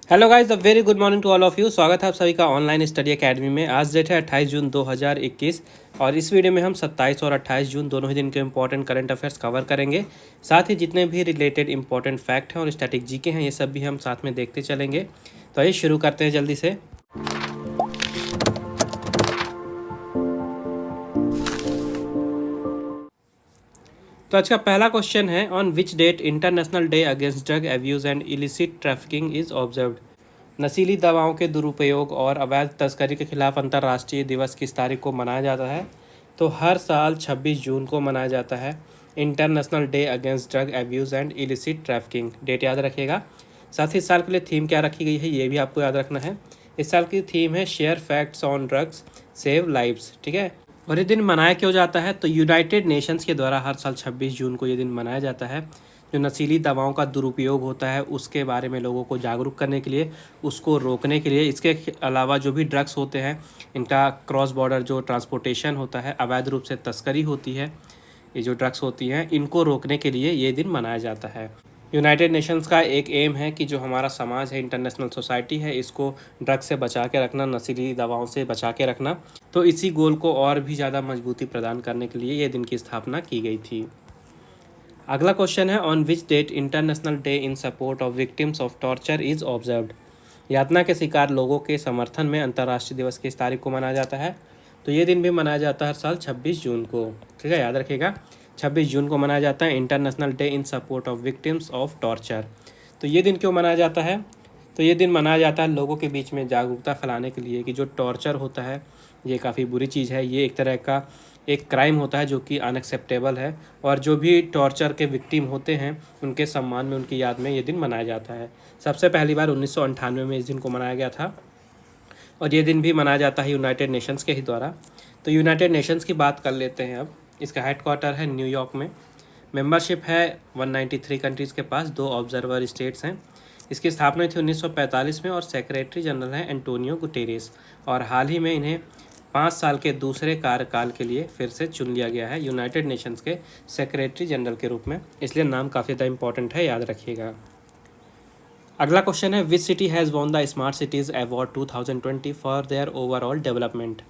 Hello guys, a very good morning to all of you. स्वागत है आप सभी का ऑनलाइन स्टडी एकेडमी में। आज डेट है 28 जून 2021 और इस वीडियो में हम 27 और 28 जून दोनों ही दिन के इंपॉर्टेंट करंट अफेयर्स कवर करेंगे। साथ ही जितने भी रिलेटेड इंपॉर्टेंट फैक्ट हैं और स्टैटिक जीके हैं, ये सब भी हम साथ में देखते चलेंगे। तो आइए शुरू करते हैं जल्दी से। तो आज का पहला क्वेश्चन है, on which date international day against drug abuse and illicit trafficking is observed. नशीली दवाओं के दुरुपयोग और अवैध तस्करी के खिलाफ अंतर्राष्ट्रीय दिवस किस तारीख को मनाया जाता है? तो हर साल 26 जून को मनाया जाता है international day against drug abuse and illicit trafficking. Date याद रखिएगा। साथ ही इस साल के लिए थीम क्या रखी गई है, ये भी आपको याद रखना है। इस साल की थीम है share facts on drugs save lives. ठीक है। और ये दिन मनाया क्यों जाता है? तो यूनाइटेड नेशंस के द्वारा हर साल 26 जून को ये दिन मनाया जाता है। जो नशीली दवाओं का दुरुपयोग होता है उसके बारे में लोगों को जागरूक करने के लिए, उसको रोकने के लिए। इसके अलावा जो भी ड्रग्स होते हैं, इनका क्रॉस बॉर्डर जो ट्रांसपोर्टेशन होता है, अवैध रूप से तस्करी होती है, ये जो ड्रग्स होती हैं, इनको रोकने के लिए ये दिन मनाया जाता है। यूनाइटेड नेशंस का एक एम है कि जो हमारा समाज है, इंटरनेशनल सोसाइटी है, इसको ड्रग्स से बचा के रखना, नशीली दवाओं से बचा के रखना। तो इसी गोल को और भी ज़्यादा मजबूती प्रदान करने के लिए ये दिन की स्थापना की गई थी। अगला क्वेश्चन है, on which date international day in support of victims of torture is observed. यातना के शिकार लोगों के समर्थन में अंतर्राष्ट्रीय दिवस किस तारीख को मनाया जाता है? तो ये दिन भी मनाया जाता है हर साल 26 जून को। ठीक है, याद रखिएगा। 26 जून को मनाया जाता है international day in support of victims of torture. तो ये दिन क्यों मनाया जाता है? तो ये दिन मनाया जाता है लोगों के बीच में जागरूकता फैलाने के लिए कि जो टॉर्चर होता है ये काफ़ी बुरी चीज़ है। ये एक तरह का एक क्राइम होता है जो कि अनएक्सेप्टेबल है, और जो भी टॉर्चर के विक्टिम होते हैं उनके सम्मान में, उनकी याद में ये दिन मनाया जाता है। सबसे पहली बार 1998 में इस दिन को मनाया गया था और ये दिन भी मनाया जाता है यूनाइटेड नेशंस के ही द्वारा। तो यूनाइटेड नेशंस की बात कर लेते हैं अब। इसका हेडक्वार्टर है न्यूयॉर्क में। मेंबरशिप है 193 कंट्रीज़ के पास। 2 ऑब्जर्वर स्टेट्स हैं। इसकी स्थापना थी 1945 में और सेक्रेटरी जनरल हैं एंटोनियो गुटेरेस। और हाल ही में इन्हें 5 साल के दूसरे कार्यकाल के लिए फिर से चुन लिया गया है यूनाइटेड नेशंस के सेक्रेटरी जनरल के रूप में। इसलिए नाम काफ़ी ज़्यादा इंपॉर्टेंट है, याद रखिएगा। अगला क्वेश्चन है, which city has won the smart cities award 2020 for their overall development.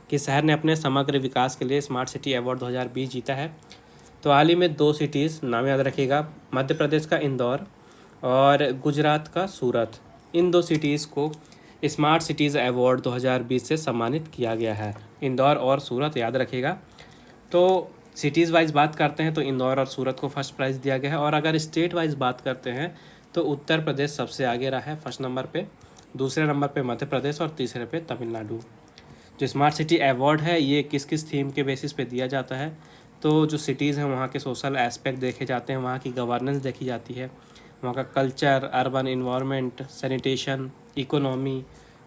किस शहर ने अपने समग्र विकास के लिए स्मार्ट सिटी अवार्ड 2020 जीता है? तो हाल ही में 2 सिटीज़ नाम याद रखिएगा, मध्य प्रदेश का इंदौर और गुजरात का सूरत। इन 2 सिटीज़ को स्मार्ट सिटीज़ अवार्ड 2020 से सम्मानित किया गया है। इंदौर और सूरत याद रखिएगा। तो सिटीज़ वाइज बात करते हैं तो इंदौर और सूरत को फर्स्ट प्राइज़ दिया गया है। और अगर स्टेट वाइज बात करते हैं तो उत्तर प्रदेश सबसे आगे रहा है फर्स्ट नंबर पे, दूसरे नंबर पे मध्य प्रदेश और तीसरे पे तमिलनाडु। जो स्मार्ट सिटी अवार्ड है ये किस किस थीम के बेसिस पे दिया जाता है? तो जो सिटीज़ हैं वहाँ के सोशल एस्पेक्ट देखे जाते हैं, वहाँ की गवर्नेंस देखी जाती है, वहाँ का culture, urban environment, sanitation, economy,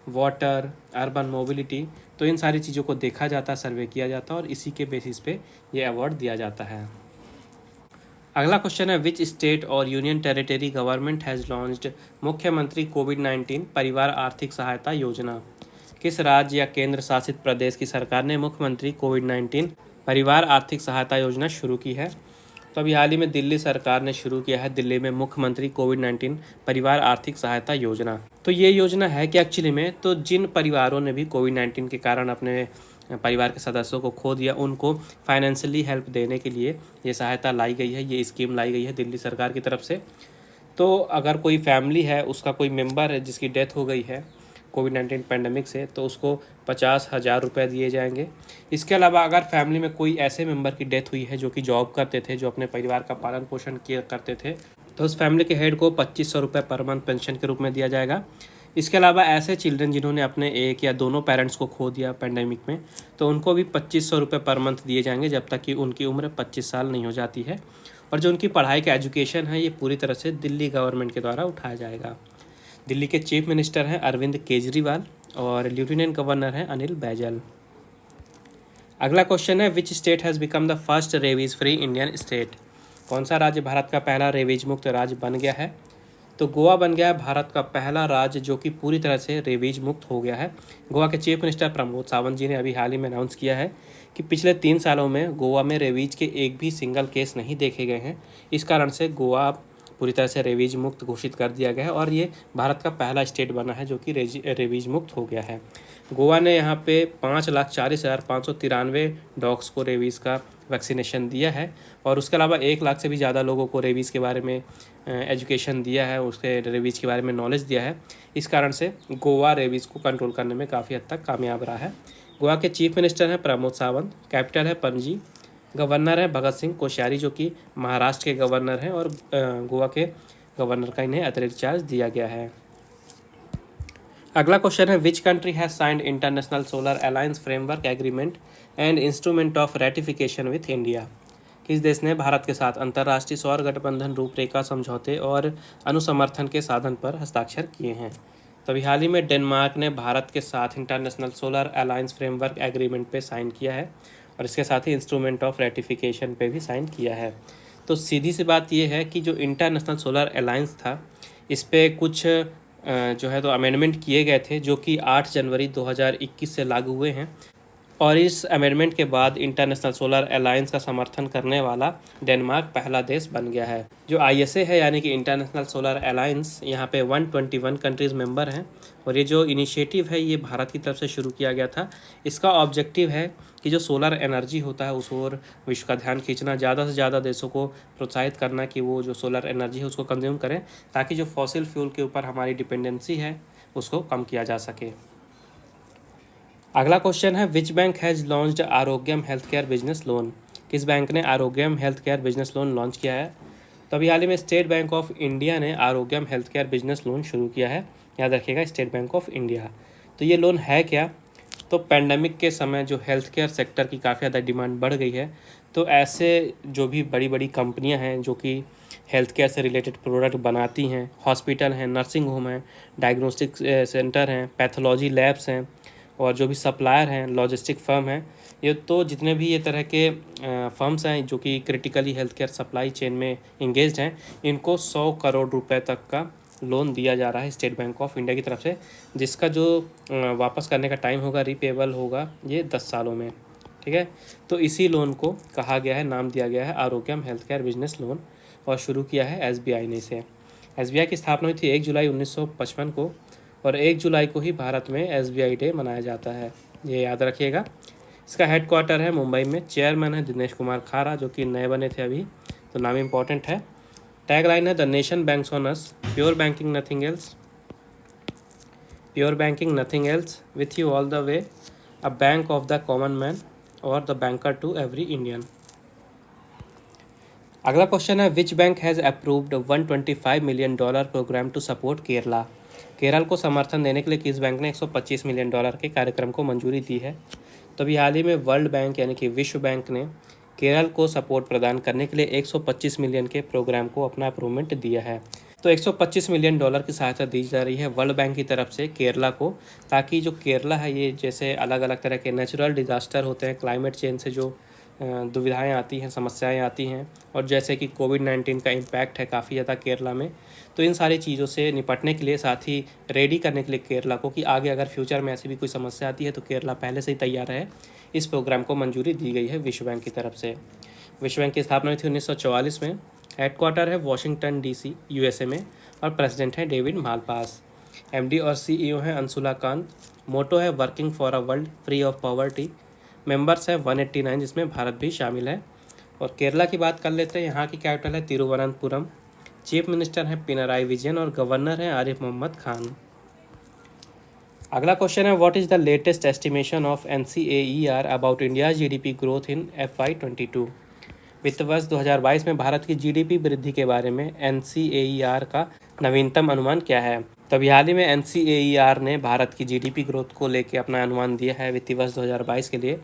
water, urban mobility. तो इन सारी चीज़ों को देखा जाता है, सर्वे किया जाता है और इसी के बेसिस पे ये अवार्ड दिया जाता है। अगला क्वेश्चन है, विच स्टेट और union territory government has launched मुख्यमंत्री कोविड-19 परिवार आर्थिक सहायता योजना। किस राज्य या केंद्र शासित प्रदेश की सरकार ने मुख्यमंत्री कोविड-19 परिवार आर्थिक सहायता योजना शुरू की है? तो अभी हाल ही में दिल्ली सरकार ने शुरू किया है दिल्ली में मुख्यमंत्री कोविड-19 परिवार आर्थिक सहायता योजना। तो ये योजना है कि एक्चुअली में तो जिन परिवारों ने भी कोविड-19 के कारण अपने परिवार के सदस्यों को खो दिया, उनको फाइनेंशियली हेल्प देने के लिए ये सहायता लाई गई है, ये स्कीम लाई गई है दिल्ली सरकार की तरफ से। तो अगर कोई फैमिली है, उसका कोई मेंबर है जिसकी डेथ हो गई है कोविड-19 पैंडमिक से, तो उसको 50,000 रुपये दिए जाएंगे। इसके अलावा अगर फैमिली में कोई ऐसे मेंबर की डेथ हुई है जो कि जॉब करते थे, जो अपने परिवार का पालन पोषण किया करते थे, तो उस फैमिली के हेड को 2500 रुपये पर मंथ पेंशन के रूप में दिया जाएगा। इसके अलावा ऐसे चिल्ड्रन जिन्होंने अपने एक या दोनों पेरेंट्स को खो दिया पैंडेमिक में, तो उनको भी 2500 रुपये पर मंथ दिए जाएंगे जब तक कि उनकी उम्र 25 साल नहीं हो जाती है। और जो उनकी पढ़ाई का एजुकेशन है ये पूरी तरह से दिल्ली गवर्नमेंट के द्वारा उठाया जाएगा। दिल्ली के चीफ मिनिस्टर हैं अरविंद केजरीवाल और लेफ्टिनेंट गवर्नर हैं अनिल बैजल। अगला क्वेश्चन है, which state has become the first rabies free Indian state. कौन सा राज्य भारत का पहला रेबीज मुक्त राज्य बन गया है? तो गोवा बन गया है भारत का पहला राज्य जो कि पूरी तरह से रेबीज मुक्त हो गया है। गोवा के चीफ मिनिस्टर प्रमोद सावंत जी ने अभी हाल ही में अनाउंस किया है कि पिछले 3 सालों में गोवा में रेबीज के एक भी सिंगल केस नहीं देखे गए हैं। इस कारण से गोवा पूरी तरह से रेबीज मुक्त घोषित कर दिया गया है और ये भारत का पहला स्टेट बना है जो कि रेबीज मुक्त हो गया है। गोवा ने यहाँ पे 5,40,593 डॉग्स को रेबीज़ का वैक्सीनेशन दिया है और उसके अलावा 1 लाख से भी ज़्यादा लोगों को रेबीज़ के बारे में एजुकेशन दिया है, उसके रेबीज़ के बारे में नॉलेज दिया है। इस कारण से गोवा रेबीज़ को कंट्रोल करने में काफ़ी हद तक कामयाब रहा है। गोवा के चीफ मिनिस्टर हैं प्रमोद सावंत, कैपिटल है पणजी, गवर्नर है भगत सिंह कोश्यारी जो कि महाराष्ट्र के गवर्नर हैं और गोवा के गवर्नर का इन्हें अतिरिक्त चार्ज दिया गया है। अगला क्वेश्चन है which country has signed international solar alliance framework agreement and instrument of ratification with India. किस देश ने भारत के साथ अंतर्राष्ट्रीय सौर गठबंधन रूपरेखा समझौते और अनुसमर्थन के साधन पर हस्ताक्षर किए हैं? तो अभी हाल ही में डेनमार्क ने भारत के साथ international solar alliance framework agreement पे साइन किया है और इसके साथ ही इंस्ट्रूमेंट ऑफ रेटिफिकेशन पे भी साइन किया है। तो सीधी सी बात यह है कि जो इंटरनेशनल सोलर अलायंस था इस पर कुछ जो है तो अमेंडमेंट किए गए थे जो कि 8 जनवरी 2021 से लागू हुए हैं और इस अमेंडमेंट के बाद इंटरनेशनल सोलर अलायंस का समर्थन करने वाला डेनमार्क पहला देश बन गया है। जो ISA है यानी कि इंटरनेशनल सोलर अलायंस, यहाँ पे 121 कंट्रीज़ मेंबर हैं और ये जो इनिशिएटिव है ये भारत की तरफ से शुरू किया गया था। इसका ऑब्जेक्टिव है कि जो सोलर एनर्जी होता है उस ओर विश्व का ध्यान खींचना, ज़्यादा से ज़्यादा देशों को प्रोत्साहित करना कि वो जो सोलर एनर्जी है उसको कंज्यूम करें ताकि जो फॉसिल फ्यूल के ऊपर हमारी डिपेंडेंसी है उसको कम किया जा सके। अगला क्वेश्चन है which bank has launched Arogyam health care business loan. किस बैंक ने Arogyam health care business loan launch किया है? तो अभी हाल ही में स्टेट बैंक ऑफ इंडिया ने Arogyam health care business loan शुरू किया है। याद रखिएगा स्टेट बैंक ऑफ इंडिया। तो ये लोन है क्या? तो पैंडमिक के समय जो हेल्थ केयर सेक्टर की काफ़ी ज़्यादा डिमांड बढ़ गई है, तो ऐसे जो भी बड़ी बड़ी कंपनियां हैं जो कि हेल्थ केयर से रिलेटेड प्रोडक्ट बनाती हैं, हॉस्पिटल हैं, नर्सिंग होम हैं, डायग्नोस्टिक सेंटर हैं, पैथोलॉजी लैब्स हैं और जो भी सप्लायर हैं, लॉजिस्टिक फर्म हैं, ये तो जितने भी ये तरह के फर्म्स हैं जो कि critically health care supply chain में इंगेज्ड हैं, इनको 100 करोड़ रुपए तक का लोन दिया जा रहा है स्टेट बैंक ऑफ इंडिया की तरफ से, जिसका जो वापस करने का टाइम होगा, रीपेबल होगा, ये 10 सालों में। ठीक है, तो इसी लोन को कहा गया है, नाम दिया गया है आरोग्यम हेल्थ केयर बिजनेस लोन और शुरू किया है SBI ने इसे। SBI की स्थापना हुई थी 1 जुलाई 1955 को और 1 जुलाई को ही भारत में SBI डे मनाया जाता है, ये याद रखिएगा। इसका हेडक्वार्टर है मुंबई में। चेयरमैन है दिनेश कुमार खारा जो कि नए बने थे अभी, तो नाम इम्पॉर्टेंट है। टैगलाइन है the nation banks on us, pure banking nothing else, pure banking nothing else, with you all the way, a bank of the common man और the banker to every Indian. अगला question है which bank has approved $125 million programme to support Kerala. Kerala को समर्थन देने के लिए किस बैंक ने $125 मिलियन के कार्यक्रम को मंजूरी दी है? तो अभी हाल ही में वर्ल्ड बैंक यानी कि विश्व बैंक ने केरल को सपोर्ट प्रदान करने के लिए 125 मिलियन के प्रोग्राम को अपना अप्रूवमेंट दिया है। तो $125 मिलियन की सहायता दी जा रही है वर्ल्ड बैंक की तरफ से केरला को, ताकि जो केरला है ये जैसे अलग अलग तरह के नेचुरल डिज़ास्टर होते हैं, क्लाइमेट चेंज से जो दुविधाएं आती हैं, समस्याएं आती हैं और जैसे कि कोविड-19 का इम्पैक्ट है काफ़ी ज़्यादा केरला में, तो इन सारी चीज़ों से निपटने के लिए, साथ ही रेडी करने के लिए केरला को कि आगे अगर फ्यूचर में ऐसी भी कोई समस्या आती है तो केरला पहले से ही तैयार है, इस प्रोग्राम को मंजूरी दी गई है विश्व बैंक की तरफ से। विश्व बैंक की स्थापना हुई थी 1944 में। हेडक्वार्टर है वॉशिंगटन DC USA में और प्रेसिडेंट है डेविड मालपास। MD और CEO हैं अंशुला कांत। मोटो है working for a world free of poverty. Members है 189 जिसमें भारत भी शामिल है। और केरला की बात कर लेते हैं। यहाँ की कैपिटल है तिरुवनंतपुरम। चीफ मिनिस्टर है पिनराई विजयन और गवर्नर है आरिफ मोहम्मद खान। अगला क्वेश्चन है what is the latest estimation of NCAER about India GDP growth in FY22। वित्त वर्ष 2022 में भारत की GDP वृद्धि के बारे में NCAER का नवीनतम अनुमान क्या है? तभी हाल ही में NCAER ने भारत की GDP ग्रोथ को लेकर अपना अनुमान दिया है वित्तीय वर्ष 2022 के लिए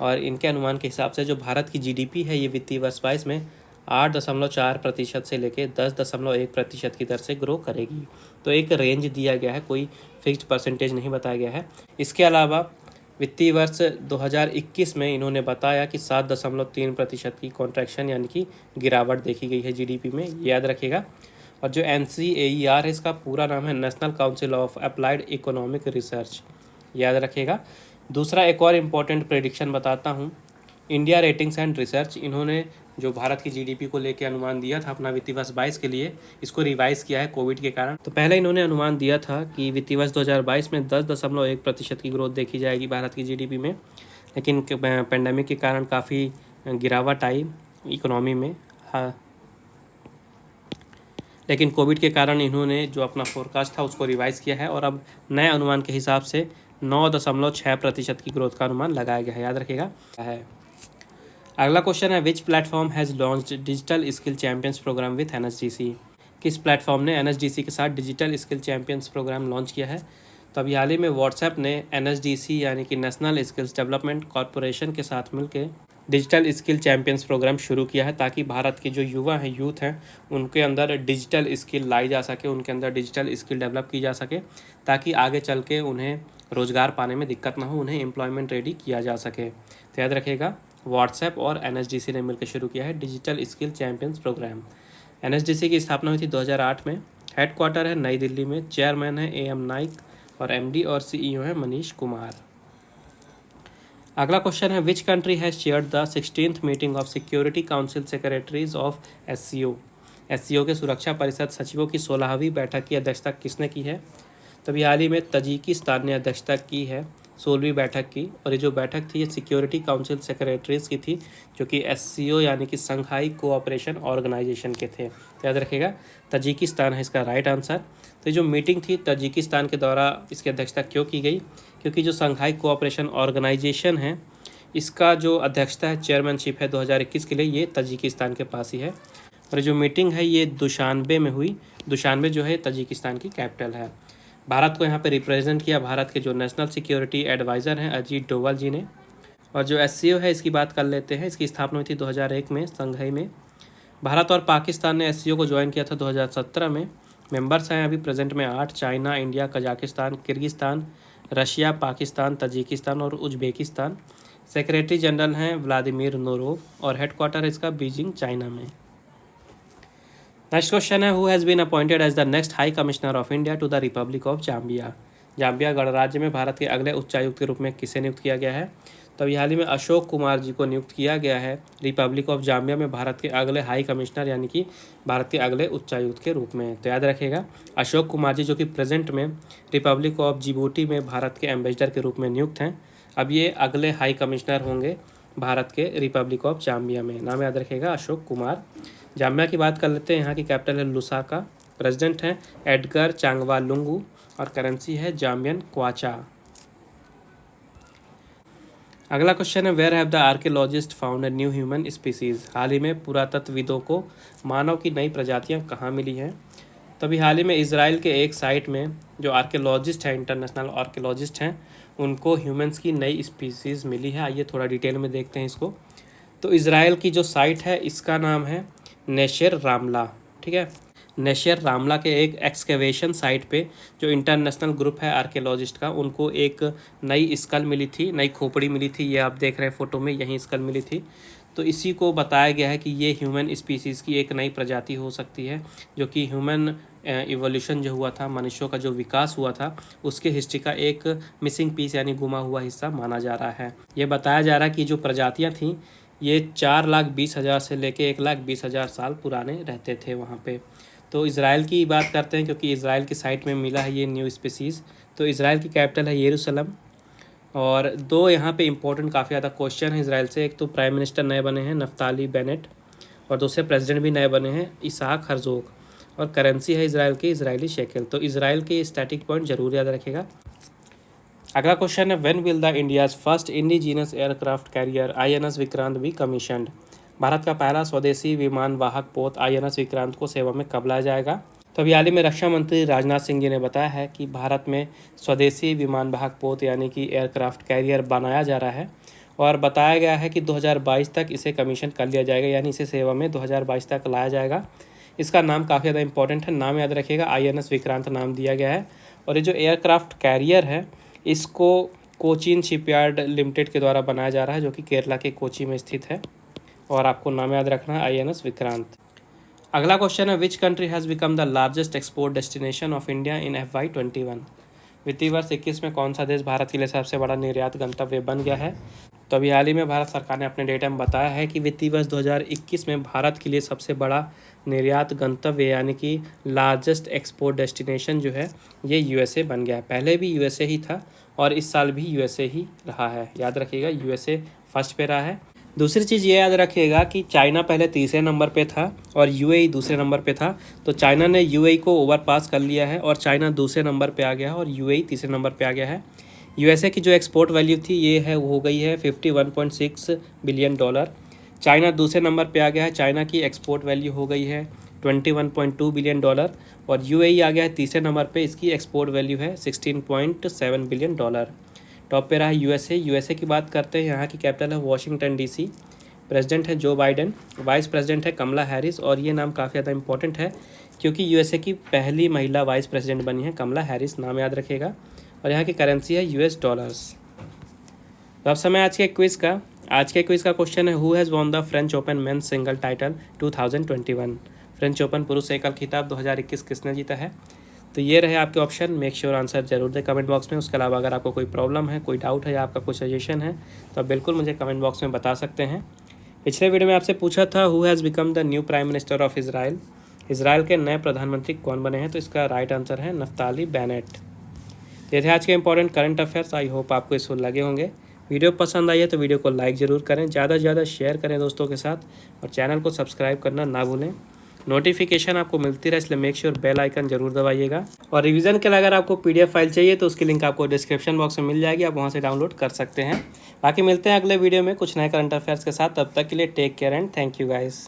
और इनके अनुमान के हिसाब से जो भारत की GDP है ये वित्तीय वर्ष 22 में 8.4% से लेकर 10.1% की दर से ग्रो करेगी। तो एक रेंज दिया गया है, कोई फिक्स्ड परसेंटेज नहीं बताया गया है। इसके अलावा वित्तीय वर्ष 2021 में इन्होंने बताया कि 7.3% की कॉन्ट्रैक्शन यानी कि गिरावट देखी गई है GDP में, ये याद रखिएगा। और जो NCAER है इसका पूरा नाम है national council of applied economic research, याद रखिएगा। दूसरा एक और इम्पॉर्टेंट प्रेडिक्शन बताता हूँ इंडिया रेटिंग्स एंड रिसर्च, इन्होंने जो भारत की जीडीपी को लेकर अनुमान दिया था अपना वित्तीय वर्ष 22 के लिए, इसको रिवाइज किया है कोविड के कारण। तो पहले इन्होंने अनुमान दिया था कि वित्तीय वर्ष 2022 में 10.1% की ग्रोथ देखी जाएगी भारत की जीडीपी में, लेकिन पेंडेमिक के कारण काफ़ी गिरावट आई इकोनॉमी में। हाँ, लेकिन कोविड के कारण इन्होंने जो अपना फोरकास्ट था उसको रिवाइज किया है और अब नए अनुमान के हिसाब से 9.6% की ग्रोथ का अनुमान लगाया गया है, याद रखिएगा है। अगला क्वेश्चन है, which platform has launched digital skill champions program with NSDC. किस प्लेटफॉर्म ने एनएसडीसी के साथ digital skill champions program launch किया है? तो अभी हाल ही में व्हाट्सएप ने एनएसडीसी यानी कि नेशनल स्किल्स डेवलपमेंट कॉरपोरेशन के साथ मिलकर डिजिटल स्किल चैंपियंस प्रोग्राम शुरू किया है, ताकि भारत के जो युवा हैं, यूथ हैं, उनके अंदर डिजिटल स्किल लाई जा सके, उनके अंदर डिजिटल स्किल डेवलप की जा सके, ताकि आगे चल के उन्हें रोज़गार पाने में दिक्कत ना हो, उन्हें एम्प्लॉयमेंट रेडी किया जा सके। तो याद रखिएगा, व्हाट्सएप और एनएसडीसी ने मिलकर शुरू किया है digital skill champions program. NSDC की स्थापना हुई थी 2008 में। हेडक्वार्टर है नई दिल्ली में। चेयरमैन है एएम नाइक और एमडी और सीईओ है मनीष कुमार। अगला क्वेश्चन है, which country has chaired the 16th meeting of security council secretaries of SCO. SCO के सुरक्षा परिषद सचिवों की 16वीं बैठक की अध्यक्षता किसने की है? तभी हाल ही में तजिकिस्तान ने अध्यक्षता की है 16वीं बैठक की, और ये जो बैठक थी ये सिक्योरिटी काउंसिल सेक्रेटरीज की थी, जो कि एससीओ यानी कि संघाई कोऑपरेशन ऑर्गेनाइजेशन के थे। तो याद रखिएगा, तजिकिस्तान है इसका राइट आंसर। तो जो मीटिंग थी तजिकिस्तान के द्वारा इसकी अध्यक्षता क्यों की गई? क्योंकि जो संघाई कोऑपरेशन ऑर्गेनाइजेशन है इसका जो अध्यक्षता है, चेयरमैनशिप है 2021 के लिए, ये तजिकिस्तान के पास ही है। और जो मीटिंग है ये दुशानबे में हुई। दुशानबे जो है तजिकिस्तान की कैपिटल है। भारत को यहाँ पे रिप्रेजेंट किया भारत के जो नेशनल सिक्योरिटी एडवाइज़र हैं अजीत डोवाल जी ने। और जो एससीओ है इसकी बात कर लेते हैं। इसकी स्थापना हुई थी 2001 में संघाई में। भारत और पाकिस्तान ने एससीओ को ज्वाइन किया था 2017 में। मेंबर्स हैं अभी प्रेजेंट में 8, China, India, Kazakhstan, Kyrgyzstan, Russia, Pakistan, Tajikistan और उज्बेकिस्तान। सेक्रेटरी जनरल हैं व्लादिमीर नोरोव और हेडक्वार्टर इसका बीजिंग, चाइना में। नेक्स्ट क्वेश्चन है, who has been appointed as the next high commissioner of India to the republic of Zambia. Zambia गणराज्य में भारत के अगले उच्चायुक्त के रूप में किसे नियुक्त किया गया है? तो अभी हाल ही में अशोक कुमार जी को नियुक्त किया गया है रिपब्लिक ऑफ जाम्बिया में भारत के अगले हाई कमिश्नर यानी कि भारत के अगले उच्चायुक्त के रूप में। तो याद रखिएगा, अशोक कुमार जी जो कि प्रेजेंट में रिपब्लिक ऑफ जिबूटी में भारत के एम्बेसडर के रूप में नियुक्त हैं, अब ये अगले हाई कमिश्नर होंगे भारत के रिपब्लिक ऑफ जाम्बिया में। नाम याद रखिएगा, अशोक कुमार। जाम्बिया की बात कर लेते हैं। यहाँ की कैपिटल है लुसाका। प्रेसिडेंट हैं एडगर चांगवा लुंगू और करेंसी है जाम्बियन क्वाचा। अगला क्वेश्चन है, where have the archaeologists found a new human species. हाल ही में पुरातत्वविदों को मानव की नई प्रजातियां कहाँ मिली हैं? तभी हाल ही में इजराइल के एक साइट में जो आर्कियोलॉजिस्ट हैं, इंटरनेशनल आर्कियोलॉजिस्ट हैं, उनको ह्यूमंस की नई स्पीसीज़ मिली है। आइए थोड़ा डिटेल में देखते हैं इसको। तो इजराइल की जो साइट है इसका नाम है नेशेर रामला। ठीक है, नेशेर रामला के एक एक्सकेवेशन साइट पे जो इंटरनेशनल ग्रुप है आर्कियोलॉजिस्ट का, उनको एक नई स्कल मिली थी, नई खोपड़ी मिली थी। ये आप देख रहे हैं फोटो में, यही स्कल मिली थी। तो इसी को बताया गया है कि ये ह्यूमन स्पीसीज़ की एक नई प्रजाति हो सकती है, जो कि ह्यूमन इवोल्यूशन जो हुआ था, मनुष्यों का जो विकास हुआ था, उसके हिस्ट्री का एक मिसिंग पीस यानी गुमा हुआ हिस्सा माना जा रहा है। ये बताया जा रहा है कि जो प्रजातियाँ थीं ये 4,20,000 से लेके 1,20,000 साल पुराने रहते थे वहाँ पे। तो इज़राइल की बात करते हैं, क्योंकि इज़राइल की साइट में मिला है ये न्यू स्पीसीज़। तो इज़राइल की कैपिटल है यरूशलेम। और दो यहाँ पे इंपॉर्टेंट काफ़ी ज़्यादा क्वेश्चन है इज़राइल से। एक तो प्राइम मिनिस्टर नए बने हैं नफ्ताली बेनेट, और दूसरे प्रेसिडेंट भी नए बने हैं इसहाक हर्जोग, और करेंसी है इज़राइल की इज़राइली शेकेल। तो इज़राइल के स्टैटिक पॉइंट जरूर याद रखेगा। अगला क्वेश्चन है, when will the India's first indigenous aircraft carrier INS Vikrant be commissioned. भारत का पहला स्वदेशी विमान वाहक पोत INS विक्रांत को सेवा में कब लाया जाएगा? तो अभी हाल ही में रक्षा मंत्री राजनाथ सिंह जी ने बताया है कि भारत में स्वदेशी विमान वाहक पोत यानी कि एयरक्राफ्ट कैरियर बनाया जा रहा है, और बताया गया है कि 2022 तक इसे कमीशन कर लिया जाएगा, यानी इसे सेवा में 2022 तक लाया जाएगा। इसका नाम काफ़ी ज़्यादा इंपॉर्टेंट है, नाम याद रखिएगा, INS विक्रांत नाम दिया गया है। और ये जो एयरक्राफ्ट कैरियर है इसको कोचीन शिपयार्ड लिमिटेड के द्वारा बनाया जा रहा है, जो कि केरला के कोची में स्थित है, और आपको नाम याद रखना है INS विक्रांत। अगला क्वेश्चन है, which country has become the largest export destination of India in FY21। वित्तीय वर्ष 21 में कौन सा देश भारत के लिए सबसे बड़ा निर्यात गंतव्य बन गया है? तो अभी हाल ही में भारत सरकार ने अपने डेटा में बताया है कि वित्तीय वर्ष 2021 में भारत के लिए सबसे बड़ा निर्यात गंतव्य यानी कि लार्जेस्ट एक्सपोर्ट डेस्टिनेशन जो है ये यूएसए बन गया है। पहले भी यूएसए ही था और इस साल भी यूएसए ही रहा है, याद रखिएगा यूएसए फर्स्ट पे रहा है। दूसरी चीज़ ये याद रखिएगा कि चाइना पहले तीसरे नंबर पे था और यूएई दूसरे नंबर पे था। तो चाइना ने यूएई को ओवर पास कर लिया है और चाइना दूसरे नंबर पे आ गया है और यूएई तीसरे नंबर पे आ गया है। यूएसए की जो एक्सपोर्ट वैल्यू थी ये है वो हो गई है $51.6 बिलियन। चाइना दूसरे नंबर पे आ गया है, चाइना की एक्सपोर्ट वैल्यू हो गई है $21.2 बिलियन और यूएई आ गया है तीसरे नंबर पे, इसकी एक्सपोर्ट वैल्यू है $16.7 बिलियन। टॉप पे रहा है यूएसए। यूएसए की बात करते हैं, यहाँ की कैपिटल है वाशिंगटन डीसी। प्रेसिडेंट है जो बाइडेन, वाइस प्रेसिडेंट है कमला हैरिस और ये नाम काफ़ी ज़्यादा इंपॉर्टेंट है क्योंकि यूएसए की पहली महिला वाइस प्रेसिडेंट बनी है कमला हैरिस, नाम याद रखिएगा। और यहाँ की करेंसी है यूएस डॉलर्स। तो अब समय आज के क्विज़ का। आज के क्विज़ का क्वेश्चन है who has won the French open men's single title 2021। French open पुरुष एकल खिताब 2021 किसने जीता है? तो ये रहे आपके ऑप्शन। मेक श्योर आंसर जरूर दें कमेंट बॉक्स में। उसके अलावा अगर आपको कोई प्रॉब्लम है, कोई डाउट है या आपका कोई सजेशन है तो आप बिल्कुल मुझे कमेंट बॉक्स में बता सकते हैं। पिछले वीडियो में आपसे पूछा था who has become the new prime minister of Israel. Israel के नए प्रधानमंत्री कौन बने हैं? तो इसका राइट आंसर है नफ्ताली बेनेट। ये थे आज के important current affairs. I hope आपको इसको लगे होंगे। वीडियो पसंद आई है तो वीडियो को लाइक ज़रूर करें, ज़्यादा से ज़्यादा शेयर करें दोस्तों के साथ और चैनल को सब्सक्राइब करना ना भूलें। नोटिफिकेशन आपको मिलती रहे इसलिए मेक श्योर बेल आइकन जरूर दबाइएगा। और रिवीजन के लिए अगर आपको पीडीएफ फाइल चाहिए तो उसकी लिंक आपको डिस्क्रिप्शन बॉक्स में मिल जाएगी, आप वहाँ से डाउनलोड कर सकते हैं। बाकी मिलते हैं अगले वीडियो में कुछ नए करंट अफेयर्स के साथ। तब तक के लिए take care and thank you guys.